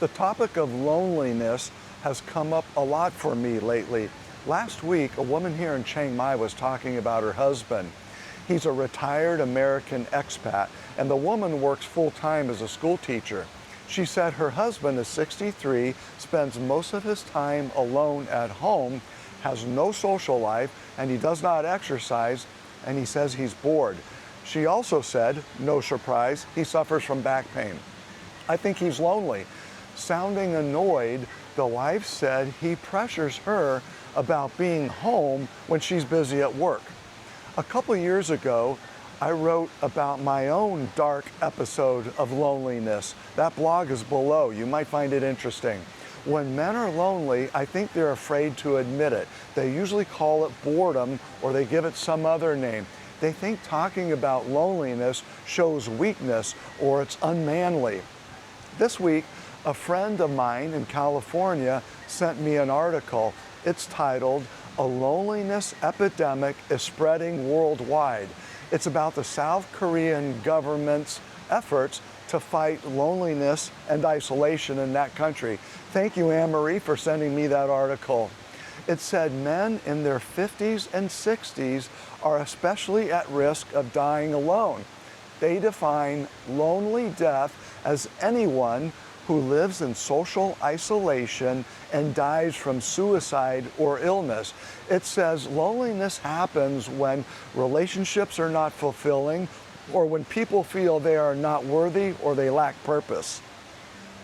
The topic of loneliness has come up a lot for me lately. Last week, a woman here in Chiang Mai was talking about her husband. He's a retired American expat, and the woman works full-time as a school teacher. She said her husband is 63, spends most of his time alone at home, has no social life, and he does not exercise, and he says he's bored. She also said, no surprise, he suffers from back pain. I think he's lonely. Sounding annoyed, the wife said he pressures her about being home when she's busy at work. A couple years ago, I wrote about my own dark episode of loneliness. That blog is below. You might find it interesting. When men are lonely, I think they're afraid to admit it. They usually call it boredom or they give it some other name. They think talking about loneliness shows weakness or it's unmanly. This week, a friend of mine in California sent me an article. It's titled, "A Loneliness Epidemic is Spreading Worldwide." It's about the South Korean government's efforts to fight loneliness and isolation in that country. Thank you, Anne-Marie, for sending me that article. It said men in their 50s and 60s are especially at risk of dying alone. They define lonely death as anyone who lives in social isolation and dies from suicide or illness. It says loneliness happens when relationships are not fulfilling or when people feel they are not worthy or they lack purpose.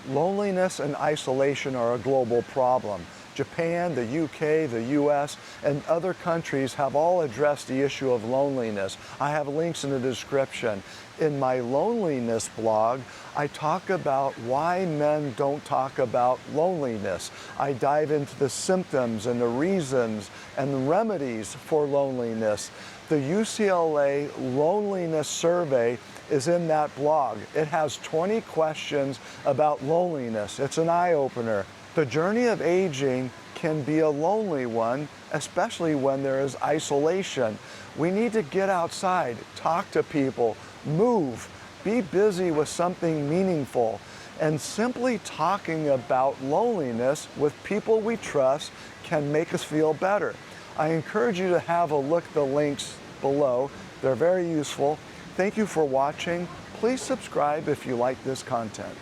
Loneliness and isolation are a global problem. Japan, the UK, the US, and other countries have all addressed the issue of loneliness. I have links in the description. In my loneliness blog, I talk about why men don't talk about loneliness. I dive into the symptoms and the reasons and the remedies for loneliness. The UCLA Loneliness Survey is in that blog. It has 20 questions about loneliness. It's an eye-opener. The journey of aging can be a lonely one, especially when there is isolation. We need to get outside, talk to people, move, be busy with something meaningful. And simply talking about loneliness with people we trust can make us feel better. I encourage you to have a look at the links below. They're very useful. Thank you for watching. Please subscribe if you like this content.